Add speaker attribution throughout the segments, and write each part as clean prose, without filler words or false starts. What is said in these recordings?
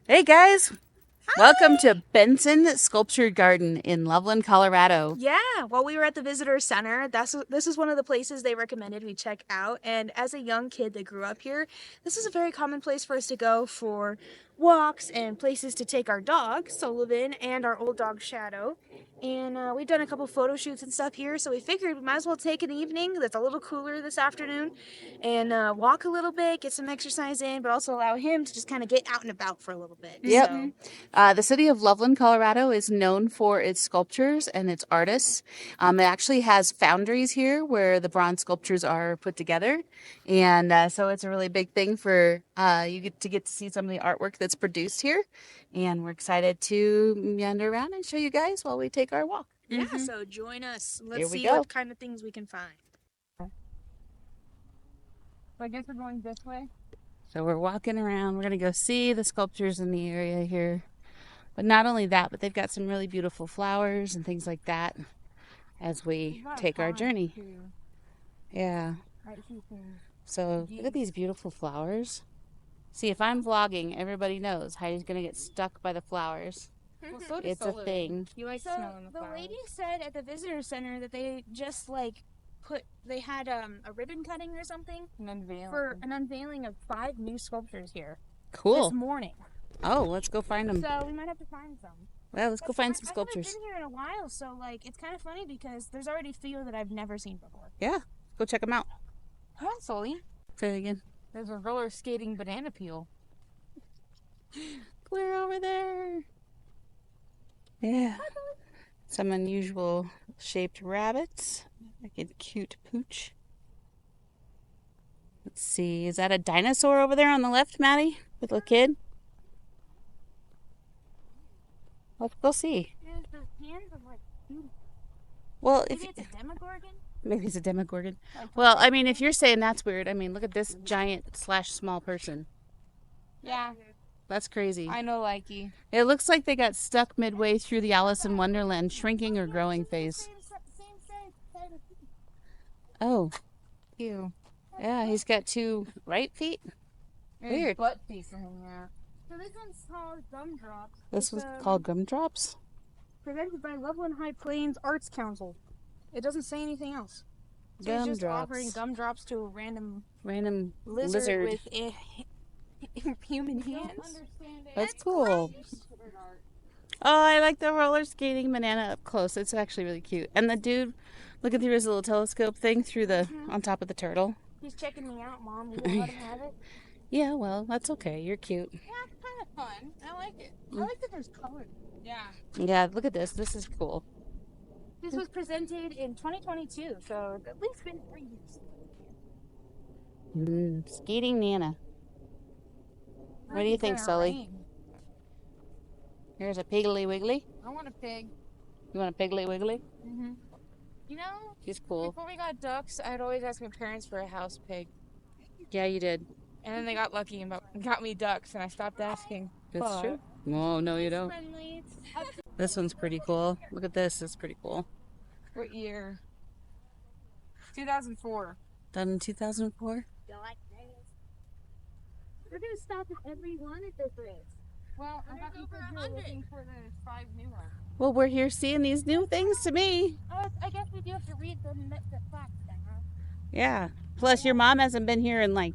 Speaker 1: Hey guys, welcome to Benson Sculpture Garden in Loveland, Colorado.
Speaker 2: Yeah, while we were at the visitor center, this is one of the places they recommended we check out. And as a young kid that grew up here, this is a very common place for us to go for walks and places to take our dog, Sullivan, and our old dog Shadow. And we've done a couple photo shoots and stuff here, so we figured we might as well take an evening that's a little cooler this afternoon and walk a little bit, get some exercise in, but also allow him to just kind of get out and about for a little bit.
Speaker 1: Yep.
Speaker 2: So,
Speaker 1: The city of Loveland, Colorado is known for its sculptures and its artists. It actually has foundries here where the bronze sculptures are put together. And so it's a really big thing for you get to see some of the artwork that's produced here. And we're excited to meander around and show you guys while we take our walk.
Speaker 2: yeah, so join us.
Speaker 1: Here
Speaker 2: Let's
Speaker 1: we
Speaker 2: see
Speaker 1: go.
Speaker 2: what kind of things we can find.
Speaker 3: So I guess we're going this way.
Speaker 1: So we're walking around. We're going to go see the sculptures in the area here. But not only that, but they've got some really beautiful flowers and things like that as we take our journey. Yeah. So look at these beautiful flowers. See, if I'm vlogging, everybody knows Heidi's going to get stuck by the flowers.
Speaker 3: Well, so does
Speaker 1: It's a
Speaker 3: Sullivan.
Speaker 1: thing.
Speaker 3: You like
Speaker 2: So
Speaker 3: smelling the
Speaker 2: the
Speaker 3: flowers.
Speaker 2: lady said at the visitor center that they just they had a ribbon cutting or something
Speaker 3: An unveiling.
Speaker 2: for an unveiling of 5 new sculptures here
Speaker 1: Cool.
Speaker 2: this morning.
Speaker 1: Oh, let's go find them.
Speaker 2: So we might have to find some.
Speaker 1: Well, let's go find some
Speaker 2: I
Speaker 1: sculptures.
Speaker 2: haven't been here in a while, so it's kind of funny because there's already a few that I've never seen before.
Speaker 1: Yeah, go check them out.
Speaker 3: Come on, Sully.
Speaker 1: Say it again.
Speaker 3: There's a roller skating banana peel.
Speaker 1: Clear over there. Yeah. Some unusual shaped rabbits. Like a cute pooch. Let's see. Is that a dinosaur over there on the left, Maddie? With a kid? Let's go see.
Speaker 2: There's the hands of
Speaker 1: Well, if
Speaker 2: maybe it's a demogorgon.
Speaker 1: maybe it's a demogorgon. Well, I mean, if you're saying that's weird, I mean, look at this giant / small person.
Speaker 3: Yeah,
Speaker 1: That's crazy.
Speaker 3: I know, likey.
Speaker 1: It looks like they got stuck midway through the Alice in Wonderland shrinking or growing phase. Oh,
Speaker 3: Ew.
Speaker 1: yeah, he's got 2 right feet.
Speaker 3: And
Speaker 1: Weird.
Speaker 3: butt piece hanging out.
Speaker 2: So this one's called Gumdrops.
Speaker 1: This was called gumdrops.
Speaker 2: Presented by Loveland High Plains Arts Council. It doesn't say anything else. So it's just offering
Speaker 1: Gumdrops.
Speaker 2: gumdrops to a random
Speaker 1: Random
Speaker 2: lizard,
Speaker 1: lizard.
Speaker 2: with human hands.
Speaker 1: That's cool. Oh, I like the roller skating banana up close. It's actually really cute. And the dude looking through his little telescope thing through the on top of the turtle.
Speaker 2: He's checking me out, Mom. You gonna let him have it?
Speaker 1: Yeah, well, that's okay. You're cute.
Speaker 3: Yeah, it's kind of fun. I like it.
Speaker 2: I like that there's color.
Speaker 3: Yeah.
Speaker 1: Yeah, look at this. This is cool.
Speaker 2: This was presented in 2022, so it's at least been 3 years.
Speaker 1: Skating Nana. What do you think, Sully? Here's a Piggly Wiggly.
Speaker 3: I want a pig.
Speaker 1: You want a Piggly Wiggly?
Speaker 3: Mm-hmm. You know,
Speaker 1: She's cool.
Speaker 3: before we got ducks, I'd always ask my parents for a house pig.
Speaker 1: Yeah, you did.
Speaker 3: And then they got lucky and got me ducks, and I stopped asking.
Speaker 1: That's
Speaker 3: But-
Speaker 1: true. No, no, you don't.
Speaker 2: Friendly.
Speaker 1: This one's pretty cool. Look at this. It's pretty cool.
Speaker 3: What year? 2004.
Speaker 1: Done in 2004.
Speaker 2: You like this? We're gonna stop at every one at this rate.
Speaker 3: Well, I thought you said you were looking for the 5 new ones.
Speaker 1: Well, we're here seeing these new things to me.
Speaker 2: I guess we do have to read the facts then, huh?
Speaker 1: Yeah. Plus, your mom hasn't been here in like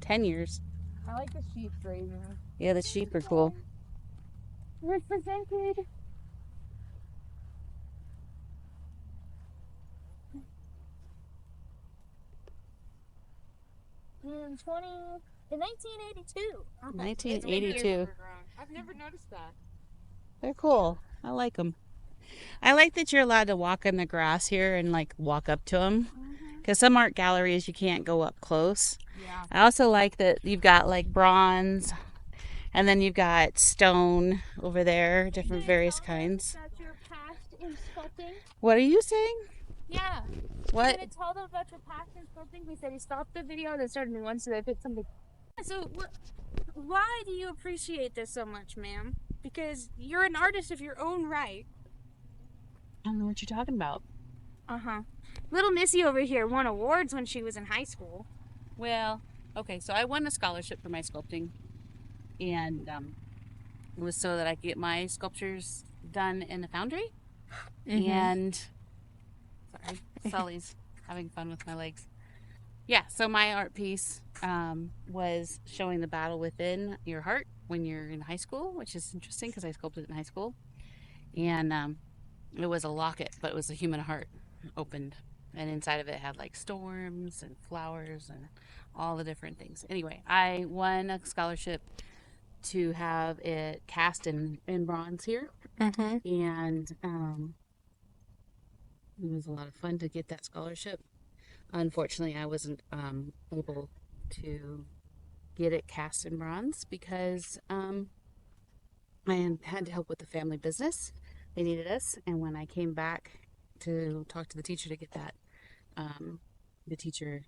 Speaker 1: 10 years.
Speaker 3: I like the sheep grazing.
Speaker 1: Yeah, the sheep are cool.
Speaker 2: We're presented. In 1982.
Speaker 1: 1982.
Speaker 3: I've never noticed that.
Speaker 1: They're cool. I like them. I like that you're allowed to walk in the grass here and like walk up to them. Because some art galleries you can't go up close.
Speaker 3: Yeah.
Speaker 1: I also like that you've got like bronze, and then you've got stone over there, different various kinds.
Speaker 2: About your past in sculpting.
Speaker 1: What are you saying?
Speaker 2: Yeah.
Speaker 1: What?
Speaker 2: I'm gonna tell them about your past in sculpting. We said he stopped the video and then started a new one, so they picked something. So, why do you appreciate this so much, ma'am? Because you're an artist of your own right.
Speaker 1: I don't know what you're talking about.
Speaker 2: Uh-huh. Little Missy over here won awards when she was in high school.
Speaker 1: Well, okay, so I won a scholarship for my sculpting, and was so that I could get my sculptures done in the foundry.
Speaker 3: Mm-hmm.
Speaker 1: And sorry, Sully's having fun with my legs. Yeah, so my art piece was showing the battle within your heart when you're in high school, which is interesting because I sculpted it in high school. And it was a locket, but it was a human heart opened. And inside of it had like storms and flowers and all the different things. Anyway, I won a scholarship to have it cast in bronze here.
Speaker 3: Mm-hmm.
Speaker 1: And it was a lot of fun to get that scholarship. Unfortunately, I wasn't able to get it cast in bronze because I had to help with the family business. They needed us, and when I came back to talk to the teacher to get that, the teacher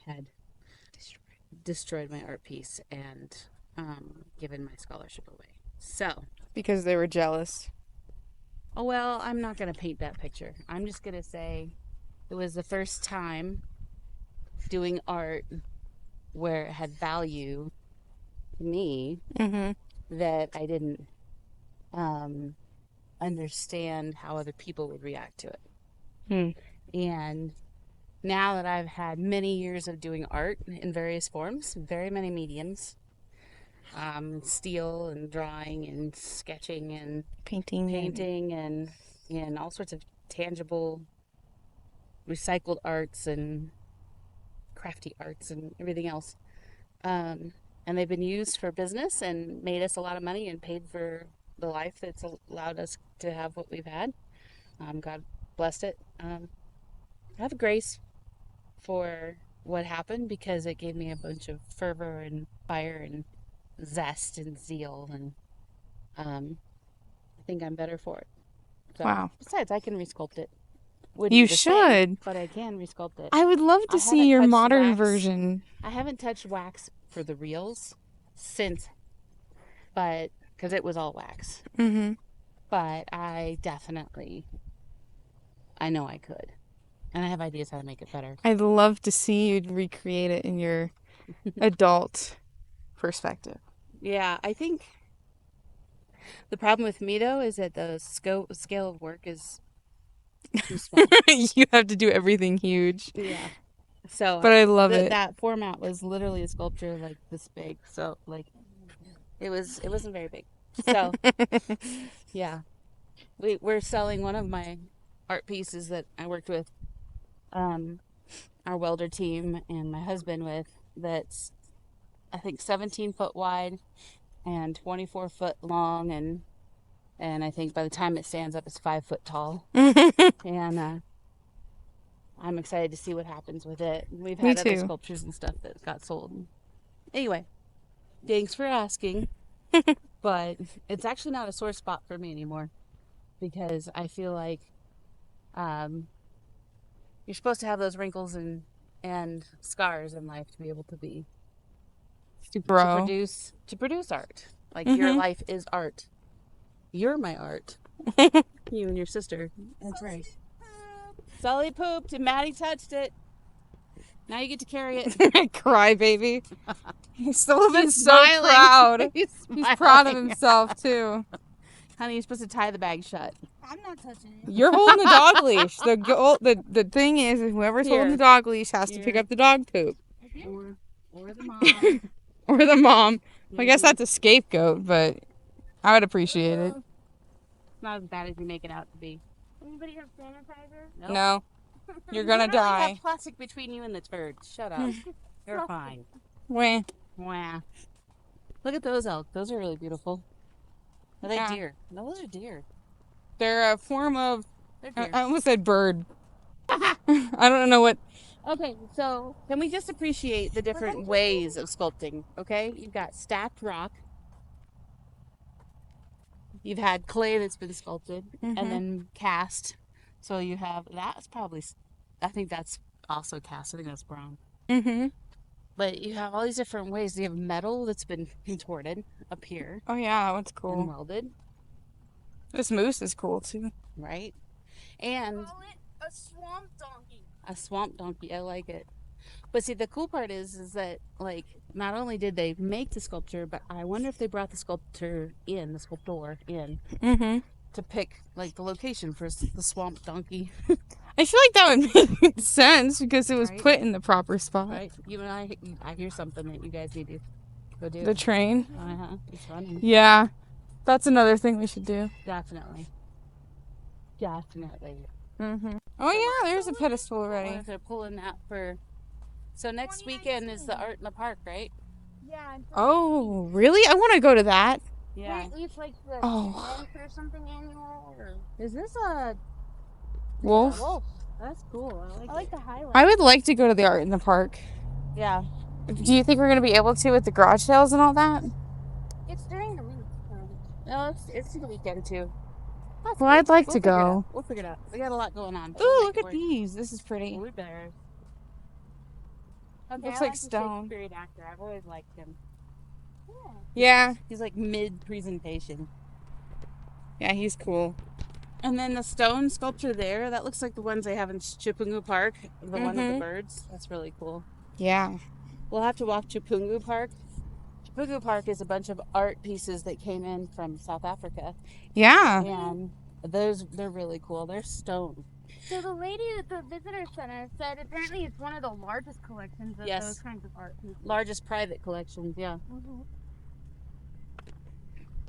Speaker 1: had destroyed my art piece and given my scholarship away. So,
Speaker 3: Because they were jealous.
Speaker 1: oh well, I'm not going to paint that picture. I'm just going to say it was the first time doing art where it had value to me
Speaker 3: Mm-hmm.
Speaker 1: that I didn't understand how other people would react to it. And now that I've had many years of doing art in various forms, very many mediums, steel and drawing and sketching and
Speaker 3: Painting.
Speaker 1: and all sorts of tangible recycled arts and crafty arts and everything else. And they've been used for business and made us a lot of money and paid for the life that's allowed us to have what we've had. God blessed it. I have grace for what happened because it gave me a bunch of fervor and fire and zest and zeal, and I think I'm better for it. So,
Speaker 3: Wow.
Speaker 1: besides, I can resculpt it. Wouldn't
Speaker 3: You
Speaker 1: be the same,
Speaker 3: should.
Speaker 1: but I can resculpt it.
Speaker 3: I would love to
Speaker 1: I
Speaker 3: see
Speaker 1: haven't
Speaker 3: your
Speaker 1: touched
Speaker 3: modern
Speaker 1: wax.
Speaker 3: version.
Speaker 1: I haven't touched wax for the reels since, but because it was all wax.
Speaker 3: Mm-hmm.
Speaker 1: But I definitely, I know I could, and I have ideas how to make it better.
Speaker 3: I'd love to see you recreate it in your adult perspective.
Speaker 1: Yeah, I think the problem with me though is that the scale of work is too small.
Speaker 3: You have to do everything huge.
Speaker 1: Yeah. So,
Speaker 3: But I love it.
Speaker 1: That format was literally a sculpture like this big. So, like, it wasn't very big. So, yeah, we're selling one of my art pieces that I worked with, our welder team and my husband with. That's I think 17 foot wide and 24 foot long, and I think by the time it stands up, it's 5 foot tall. And I'm excited to see what happens with it. We've
Speaker 3: Me
Speaker 1: had other
Speaker 3: too.
Speaker 1: sculptures and stuff that got sold. Anyway, thanks for asking. But it's actually not a sore spot for me anymore because I feel like you're supposed to have those wrinkles and scars in life to be able to be to produce art. Like your life is art. You're my art. You and your sister. That's right. Sully pooped and Maddie touched it. Now you get to carry it.
Speaker 3: Cry, baby. Sullivan's so
Speaker 1: smiling.
Speaker 3: proud.
Speaker 1: He's
Speaker 3: He's proud of
Speaker 1: smiling.
Speaker 3: himself, too.
Speaker 1: Honey, you're supposed to tie the bag shut.
Speaker 2: I'm not touching it.
Speaker 3: You're holding the dog leash. The thing is, whoever's holding the dog leash has to pick up the dog poop.
Speaker 1: Or the mom.
Speaker 3: Or the mom. I guess that's a scapegoat, but I would appreciate it.
Speaker 1: It's not as bad as you make it out to be.
Speaker 2: Anybody have sanitizer?
Speaker 1: Nope.
Speaker 3: No. You're gonna
Speaker 1: You literally
Speaker 3: die.
Speaker 1: have plastic between you and the turd. Shut up. You're fine.
Speaker 3: Wah.
Speaker 1: Wah. Look at those elk. Those are really beautiful. Are they
Speaker 3: Yeah.
Speaker 1: deer? No, those are deer.
Speaker 3: They're a form of...
Speaker 1: They're deer.
Speaker 3: I almost said bird. I don't know what...
Speaker 1: Okay, so can we just appreciate the different ways of sculpting, okay? You've got stacked rock. You've had clay that's been sculpted and then cast. So you have, that's probably, I think that's also cast. I think that's brown.
Speaker 3: Mm-hmm.
Speaker 1: But you have all these different ways. You have metal that's been contorted up here
Speaker 3: Oh, yeah, that one's
Speaker 1: and
Speaker 3: cool.
Speaker 1: welded,
Speaker 3: This moose is cool, too.
Speaker 1: right? And
Speaker 2: Call it a swamp donkey.
Speaker 1: a swamp donkey. I like it. But see, the cool part is that like not only did they make the sculpture, but I wonder if they brought the sculptor in, the sculptor in, to pick like the location for the swamp donkey.
Speaker 3: I feel like that would make sense because it was
Speaker 1: Right.
Speaker 3: put in the proper spot.
Speaker 1: Right? You and I hear something that you guys need to go do.
Speaker 3: The train.
Speaker 1: It's running.
Speaker 3: Yeah, that's another thing we should do.
Speaker 1: Definitely. Definitely.
Speaker 3: Oh yeah, there's a pedestal
Speaker 1: I
Speaker 3: already.
Speaker 1: wonder if they're pulling that for. So next weekend is the art in the park, right?
Speaker 2: Yeah.
Speaker 3: Oh, really? I want to go to that.
Speaker 1: Yeah.
Speaker 2: It's like the
Speaker 3: Oh.
Speaker 2: 10th or something annual. Or...
Speaker 1: Is this a
Speaker 3: Wolf?
Speaker 1: wolf? That's cool.
Speaker 2: I like the highlight.
Speaker 3: I would like to go to the art in the park.
Speaker 1: Yeah.
Speaker 3: Do you think we're going to be able to with the garage sales and all that?
Speaker 2: It's during the week.
Speaker 1: No, it's the weekend too.
Speaker 3: Well, I'd like to
Speaker 1: figure it
Speaker 3: go.
Speaker 1: out. We'll figure it out. We got a lot going on.
Speaker 3: Ooh, look at these. This is pretty.
Speaker 1: We better. Okay,
Speaker 3: Looks
Speaker 1: I
Speaker 3: like
Speaker 1: the
Speaker 3: stone.
Speaker 1: Shakespearean actor. I've always liked him.
Speaker 3: Yeah.
Speaker 1: He's like mid presentation.
Speaker 3: Yeah, he's cool.
Speaker 1: And then the stone sculpture there, that looks like the ones they have in Chipungu Park, the one with the birds. That's really cool.
Speaker 3: Yeah.
Speaker 1: We'll have to walk Chipungu Park. Chipungu Park is a bunch of art pieces that came in from South Africa.
Speaker 3: Yeah.
Speaker 1: And they're really cool. They're stone.
Speaker 2: So the lady at the visitor center said apparently it's one of the largest collections of those kinds of art pieces.
Speaker 1: Largest private collections, yeah.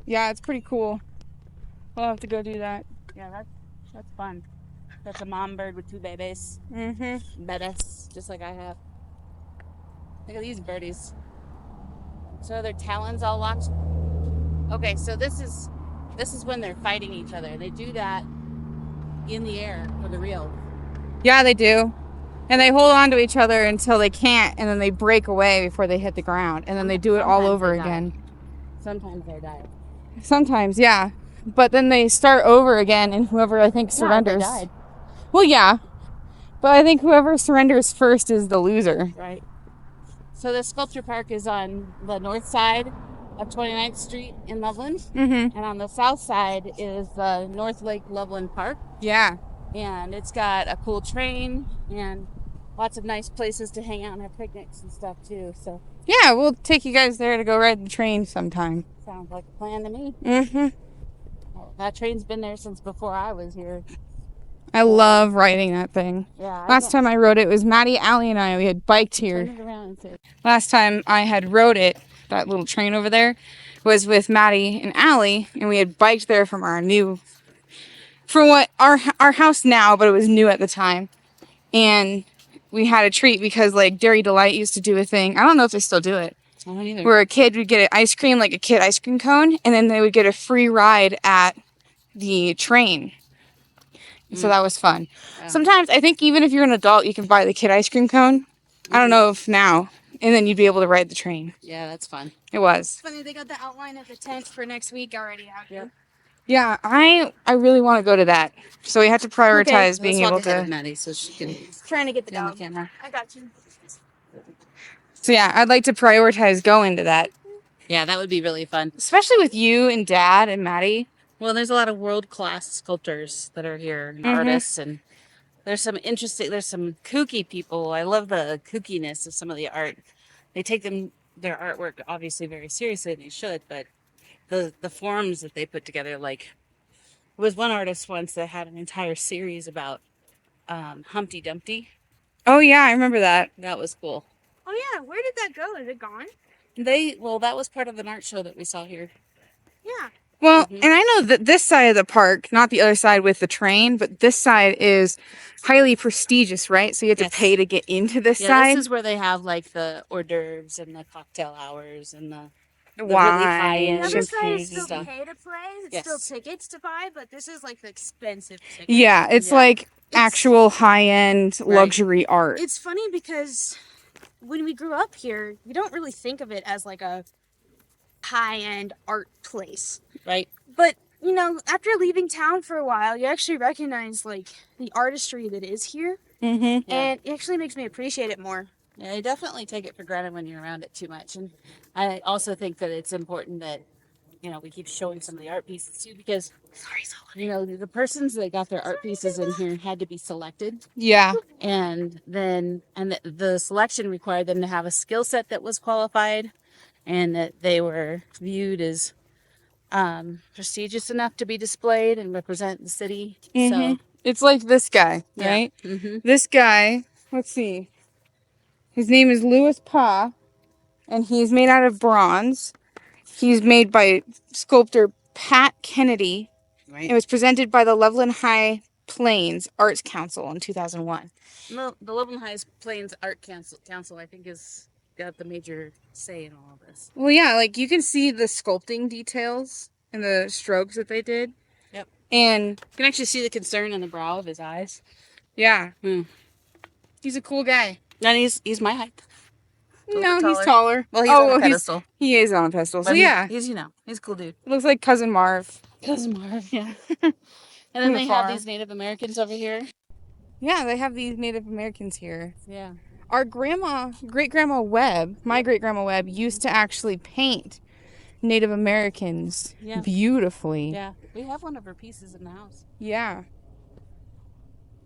Speaker 3: Yeah, it's pretty cool. We'll have to go do that.
Speaker 1: Yeah, that's fun. That's a mom bird with two babies. Bettis, just like I have. Look at these birdies. So their talons all locked. Okay, so this is when they're fighting each other. They do that in the air for the real.
Speaker 3: Yeah, they do. And they hold on to each other until they can't, and then they break away before they hit the ground, and then they do it all
Speaker 1: Sometimes
Speaker 3: over
Speaker 1: they die.
Speaker 3: again.
Speaker 1: Sometimes they die.
Speaker 3: Sometimes, yeah. But then they start over again, and whoever I think surrenders.
Speaker 1: They died.
Speaker 3: Well, yeah. But I think whoever surrenders first is the loser.
Speaker 1: Right. So the sculpture park is on the north side of 29th Street in Loveland. And on the south side is the North Lake Loveland Park.
Speaker 3: Yeah.
Speaker 1: And it's got a cool train and lots of nice places to hang out and have picnics and stuff too. So
Speaker 3: Yeah, we'll take you guys there to go ride the train sometime.
Speaker 1: sounds like a plan to me.
Speaker 3: Mm-hmm.
Speaker 1: That train's been there since before I was here.
Speaker 3: I love riding that thing.
Speaker 1: Yeah.
Speaker 3: Last time I rode it was Maddie, Allie, and I. We had biked here.
Speaker 1: Turn it around and say,
Speaker 3: Last time I had rode it, that little train over there, was with Maddie and Allie, and we had biked there from our house now, but it was new at the time. And we had a treat because like Dairy Delight used to do a thing. I don't know if they still do it.
Speaker 1: I don't either.
Speaker 3: Where a kid would get an ice cream, like a kid ice cream cone, and then they would get a free ride at the train. So that was fun.
Speaker 1: Yeah.
Speaker 3: Sometimes I think even if you're an adult, you can buy the kid ice cream cone. I don't know if now. And then you'd be able to ride the train.
Speaker 1: Yeah, that's fun.
Speaker 3: It was.
Speaker 2: Funny, they got the outline of the tent for next week already out here.
Speaker 3: Yeah, I really want to go to that. So we have to prioritize being able to.
Speaker 1: Maddie so she can
Speaker 2: Trying to get the
Speaker 1: get on the
Speaker 2: dog.
Speaker 1: camera.
Speaker 2: I got you.
Speaker 3: So yeah, I'd like to prioritize going to that.
Speaker 1: Yeah, that would be really fun.
Speaker 3: Especially with you and Dad and Maddie.
Speaker 1: Well, there's a lot of world-class sculptors that are here, and artists, and there's some kooky people. I love the kookiness of some of the art. They take their artwork obviously very seriously, and they should, but the forms that they put together, like, there was one artist once that had an entire series about Humpty Dumpty.
Speaker 3: Oh yeah, I remember that.
Speaker 1: That was cool.
Speaker 2: Oh yeah, where did that go? Is it gone?
Speaker 1: That was part of an art show that we saw here.
Speaker 2: Yeah.
Speaker 3: Well, and I know that this side of the park, not the other side with the train, but this side is highly prestigious, right? So you have to pay to get into this side.
Speaker 1: This is where they have like the hors d'oeuvres and the cocktail hours and the
Speaker 3: wine,
Speaker 1: really high-end
Speaker 2: The other side
Speaker 3: champagne
Speaker 2: is still
Speaker 1: stuff.
Speaker 2: pay to play. It's
Speaker 1: Yes.
Speaker 2: still tickets to buy, but this is like the expensive ticket.
Speaker 3: Yeah, it's like actual high-end luxury art.
Speaker 2: It's funny because when we grew up here, we don't really think of it as like a high-end art place.
Speaker 1: Right.
Speaker 2: But, you know, after leaving town for a while, you actually recognize like the artistry that is here.
Speaker 3: Mm-hmm.
Speaker 2: And it actually makes me appreciate it more.
Speaker 1: Yeah, you definitely take it for granted when you're around it too much. And I also think that it's important that we keep showing some of the art pieces too because, the persons that got their art pieces in here had to be selected.
Speaker 3: Yeah.
Speaker 1: And then, the selection required them to have a skill set that was qualified and that they were viewed as prestigious enough to be displayed and represent the city.
Speaker 3: Mm-hmm.
Speaker 1: So,
Speaker 3: It's like this guy,
Speaker 1: yeah.
Speaker 3: right?
Speaker 1: Mm-hmm.
Speaker 3: This guy, let's see. His name is Louis Pa, and he's made out of bronze. He's made by sculptor Pat Kennedy.
Speaker 1: Right.
Speaker 3: It was presented by the Loveland High Plains Arts Council in 2001.
Speaker 1: The Loveland High Plains Art Council, I think, has got the major say in all of this.
Speaker 3: Well, yeah, like you can see the sculpting details and the strokes that they did.
Speaker 1: Yep.
Speaker 3: And
Speaker 1: You can actually see the concern in the brow of his eyes.
Speaker 3: yeah,
Speaker 1: Hmm.
Speaker 3: he's a cool guy.
Speaker 1: And he's my height.
Speaker 3: No, he's taller.
Speaker 1: Well, he's on a pedestal.
Speaker 3: He is on a pedestal. So
Speaker 1: But
Speaker 3: yeah,
Speaker 1: he's he's a cool dude.
Speaker 3: looks like Cousin Marv.
Speaker 1: Cousin Marv, yeah. And
Speaker 3: From
Speaker 1: then
Speaker 3: the
Speaker 1: they have
Speaker 3: farm.
Speaker 1: these Native Americans over here.
Speaker 3: Yeah, they have these Native Americans here.
Speaker 1: Yeah.
Speaker 3: Our great grandma Webb, my great grandma Webb, used to actually paint Native Americans beautifully.
Speaker 1: Yeah. We have one of her pieces in the house.
Speaker 3: Yeah.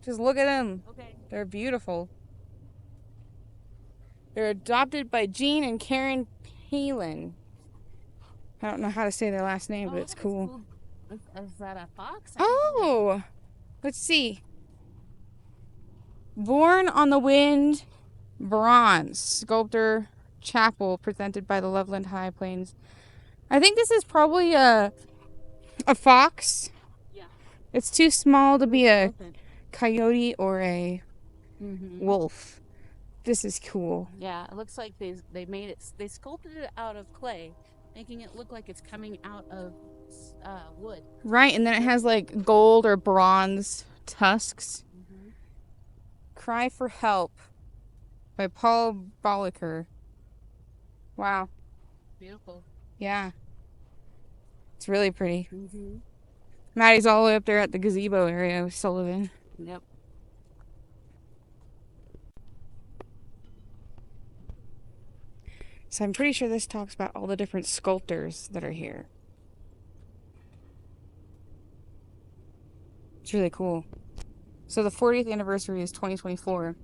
Speaker 3: Just look at them.
Speaker 1: Okay.
Speaker 3: They're beautiful. They're adopted by Jean and Karen Palin. I don't know how to say their last name, but it's cool.
Speaker 1: Is that a fox?
Speaker 3: Oh, let's see. Born on the Wind, bronze sculptor chapel presented by the Loveland High Plains. I think this is probably a fox. Yeah. It's too small to be a coyote or a wolf. This is cool.
Speaker 1: Yeah, it looks like they made it. They sculpted it out of clay, making it look like it's coming out of wood.
Speaker 3: Right, and then it has like gold or bronze tusks. Mm-hmm. Cry for Help by Paul Bolliker. Wow.
Speaker 1: Beautiful.
Speaker 3: Yeah. It's really pretty. Mm-hmm. Maddie's all the way up there at the gazebo area with Sullivan.
Speaker 1: Yep.
Speaker 3: So I'm pretty sure this talks about all the different sculptors that are here. It's really cool. So the 40th anniversary is 2024.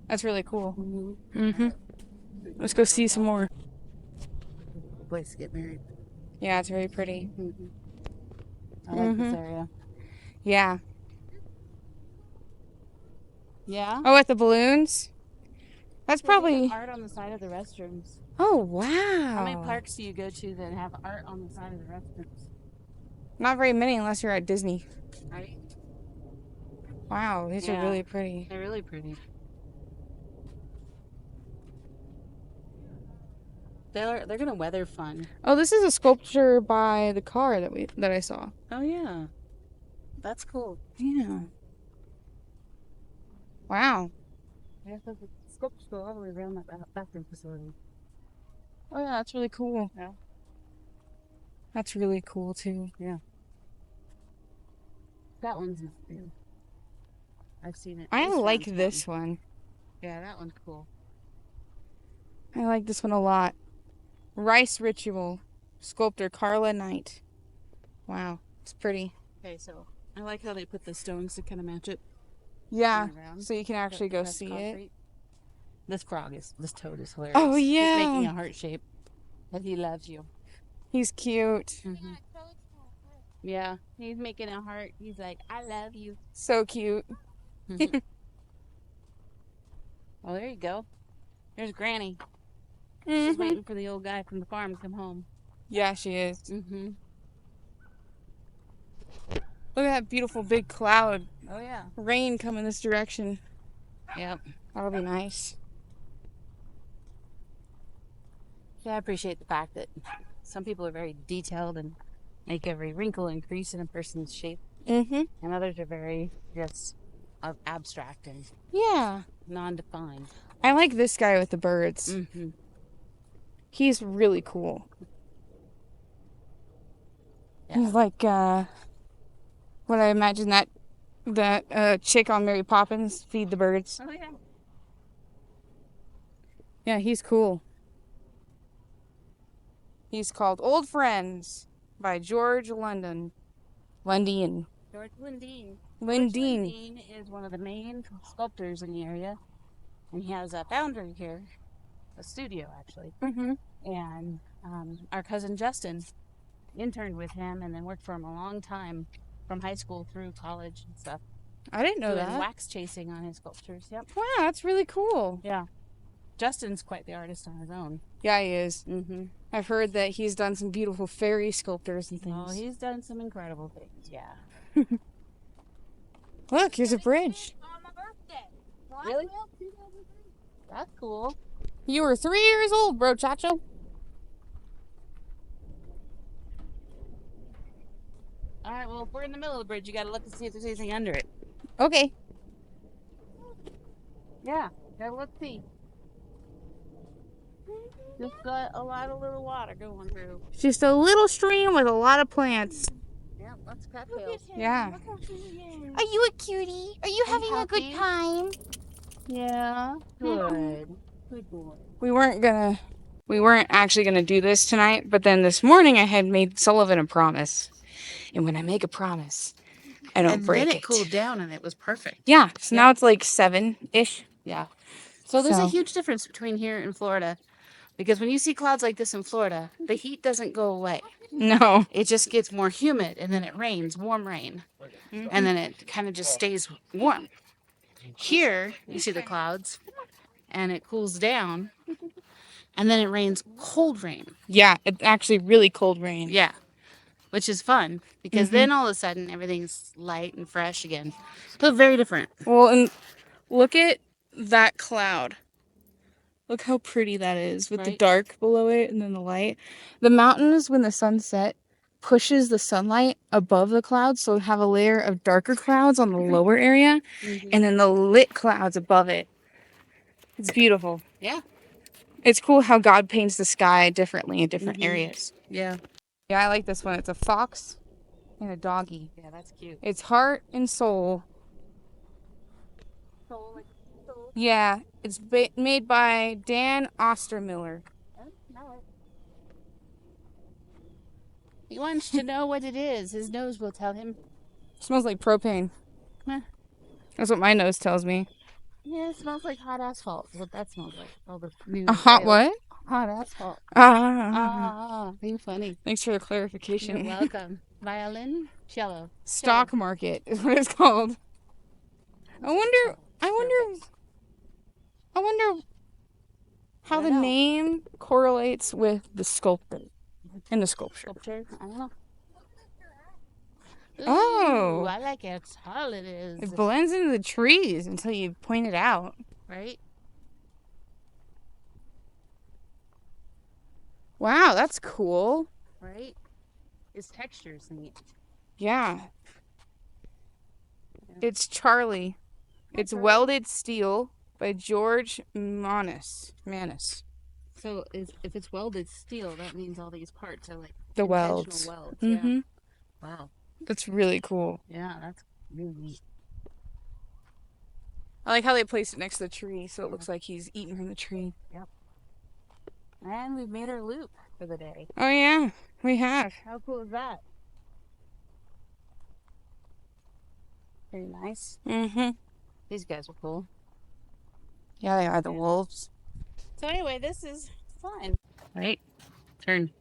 Speaker 3: That's really cool. Mm-hmm. Let's go see some more.
Speaker 1: Place to get married.
Speaker 3: Yeah, it's very pretty.
Speaker 1: Mm-hmm. I like this area.
Speaker 3: Yeah.
Speaker 1: Yeah?
Speaker 3: Oh, at the balloons? That's probably
Speaker 1: art on the side of the restrooms.
Speaker 3: Oh, wow.
Speaker 1: How many parks do you go to that have art on the side of the restrooms?
Speaker 3: Not very many unless you're at Disney.
Speaker 1: Right?
Speaker 3: Wow, these are really pretty.
Speaker 1: They're really pretty. They're gonna weather fun.
Speaker 3: Oh, this is a sculpture by the car that I saw.
Speaker 1: Oh yeah. That's cool.
Speaker 3: Yeah. Wow.
Speaker 1: Yeah, so the sculptures go all the way around that bathroom facility.
Speaker 3: Oh yeah, that's really cool.
Speaker 1: Yeah.
Speaker 3: That's really cool too.
Speaker 1: Yeah. That one's new. I've seen it.
Speaker 3: I like this one.
Speaker 1: Yeah, that one's cool.
Speaker 3: I like this one a lot. Rice Ritual. Sculptor Carla Knight. Wow. It's pretty.
Speaker 1: Okay, so I like how they put the stones to kind of match it.
Speaker 3: Yeah. So you can actually go see
Speaker 1: concrete. This toad is hilarious.
Speaker 3: Oh, yeah.
Speaker 1: He's making a heart shape. That he loves you.
Speaker 3: He's cute.
Speaker 1: Mm-hmm. Yeah, he's making a heart. He's like, I love you.
Speaker 3: So cute.
Speaker 1: Well, there you go. There's Granny. She's waiting for the old guy from the farm to come home.
Speaker 3: Yeah, she is.
Speaker 1: Mm-hmm.
Speaker 3: Look at that beautiful big cloud.
Speaker 1: Oh, yeah.
Speaker 3: Rain coming this direction.
Speaker 1: Yep.
Speaker 3: That'll be nice.
Speaker 1: Yeah, I appreciate the fact that some people are very detailed and make every wrinkle and crease in a person's shape.
Speaker 3: Mm-hmm.
Speaker 1: And others are very just abstract and non-defined.
Speaker 3: I like this guy with the birds.
Speaker 1: Mm-hmm.
Speaker 3: He's really cool.
Speaker 1: Yeah.
Speaker 3: He's like, what I imagine that chick on Mary Poppins, Feed the Birds.
Speaker 1: Oh, yeah.
Speaker 3: Yeah, he's cool. He's called Old Friends by George Lundin. Lundin.
Speaker 1: George Lundin.
Speaker 3: Lundin.
Speaker 1: Lundin is one of the main sculptors in the area, and he has a foundry here, a studio actually.
Speaker 3: Mm-hmm.
Speaker 1: And our cousin Justin interned with him and then worked for him a long time from high school through college and stuff.
Speaker 3: I didn't know
Speaker 1: Doing
Speaker 3: that.
Speaker 1: wax chasing on his sculptures. Yep.
Speaker 3: Wow, that's really cool.
Speaker 1: Yeah. Justin's quite the artist on his own.
Speaker 3: Yeah, he is.
Speaker 1: Mm-hmm.
Speaker 3: I've heard that he's done some beautiful fairy sculptures and things.
Speaker 1: Oh, he's done some incredible things. Yeah.
Speaker 3: Look, here's a bridge.
Speaker 2: On my birthday.
Speaker 1: Really? That's cool.
Speaker 3: You were 3 years old, bro, Chacho.
Speaker 1: All right. Well, if we're in the middle of the bridge, you got to look to see if there's anything under it.
Speaker 3: Okay.
Speaker 1: Yeah. Gotta look see. Just got a lot of little water going through.
Speaker 3: It's just a little stream with a lot of plants.
Speaker 1: Yeah, lots of cattails.
Speaker 3: Yeah.
Speaker 2: Are you a cutie? Are you having a good
Speaker 1: happy?
Speaker 2: time?
Speaker 1: Yeah. Good. Good boy.
Speaker 3: We weren't actually gonna do this tonight, but then this morning I had made Sullivan a promise. And when I make a promise, I don't break
Speaker 1: And then
Speaker 3: it.
Speaker 1: it cooled down and it was perfect.
Speaker 3: Yeah. So now it's like 7-ish.
Speaker 1: Yeah. So there's
Speaker 3: So-
Speaker 1: a huge difference between here and Florida. Because when you see clouds like this in Florida, the heat doesn't go away.
Speaker 3: No.
Speaker 1: It just gets more humid and then it rains, warm rain. And then it kind of just stays warm. Here, you see the clouds and it cools down and then it rains cold rain.
Speaker 3: Yeah, it's actually really cold rain.
Speaker 1: Yeah. Which is fun because then all of a sudden everything's light and fresh again. So very different.
Speaker 3: Well, and look at that cloud. Look how pretty that is with the
Speaker 1: Right.
Speaker 3: dark below it and then the light. The mountains, when the sun set, pushes the sunlight above the clouds, so have a layer of darker clouds on the lower area and then the lit clouds above it. It's beautiful.
Speaker 1: Yeah.
Speaker 3: It's cool how God paints the sky differently in different areas.
Speaker 1: Yeah.
Speaker 3: Yeah, I like this one. It's a fox and a doggy.
Speaker 1: Yeah, that's cute.
Speaker 3: It's heart and soul. Yeah, it's made by Dan Ostermiller.
Speaker 1: He wants to know what it is. His nose will tell him.
Speaker 3: Smells like propane.
Speaker 1: Huh.
Speaker 3: That's what my nose tells me.
Speaker 1: Yeah, it smells like hot asphalt. Is what that smells like. All the new
Speaker 3: A hot
Speaker 1: trails.
Speaker 3: what?
Speaker 1: Hot asphalt.
Speaker 3: Ah.
Speaker 1: You're funny.
Speaker 3: Thanks for the
Speaker 1: You're
Speaker 3: clarification.
Speaker 1: welcome. Violin, cello.
Speaker 3: Stock market is what it's called. I wonder how
Speaker 1: I
Speaker 3: the
Speaker 1: know.
Speaker 3: name correlates with the sculptor in the sculpture.
Speaker 1: Sculpture. I don't know.
Speaker 3: Oh.
Speaker 1: Ooh, I like how tall it is.
Speaker 3: It blends into the trees until you point it out.
Speaker 1: Right?
Speaker 3: Wow, that's cool.
Speaker 1: Right? His texture's neat.
Speaker 3: Yeah. It's Charlie. It's Welded Steel by George Manis.
Speaker 1: So if it's welded steel, that means all these parts are like
Speaker 3: The
Speaker 1: intentional
Speaker 3: welds.
Speaker 1: welds.
Speaker 3: Mm-hmm.
Speaker 1: Yeah. Wow.
Speaker 3: That's really cool.
Speaker 1: Yeah, that's really neat.
Speaker 3: I like how they placed it next to the tree so it looks like he's eating from the tree.
Speaker 1: And we've made our loop for the day.
Speaker 3: Oh yeah, we have.
Speaker 1: How cool is that? Very nice.
Speaker 3: Mm-hmm.
Speaker 1: These guys are cool.
Speaker 3: Yeah, they are the wolves.
Speaker 1: So anyway, this is fun. Right? Turn.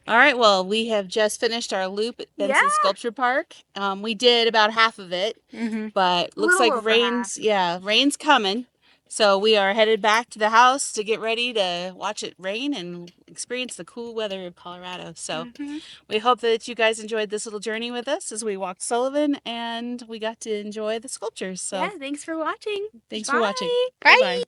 Speaker 1: All right, well, we have just finished our loop at Benson
Speaker 2: Yeah.
Speaker 1: Sculpture Park. We did about half of it,
Speaker 3: Mm-hmm.
Speaker 1: but looks
Speaker 2: Little
Speaker 1: like
Speaker 2: over
Speaker 1: rain's coming. So we are headed back to the house to get ready to watch it rain and experience the cool weather of Colorado. So we hope that you guys enjoyed this little journey with us as we walked Sullivan and we got to enjoy the sculptures. So
Speaker 2: Yeah, thanks for watching.
Speaker 1: thanks for watching.
Speaker 3: Bye.
Speaker 1: Bye-bye.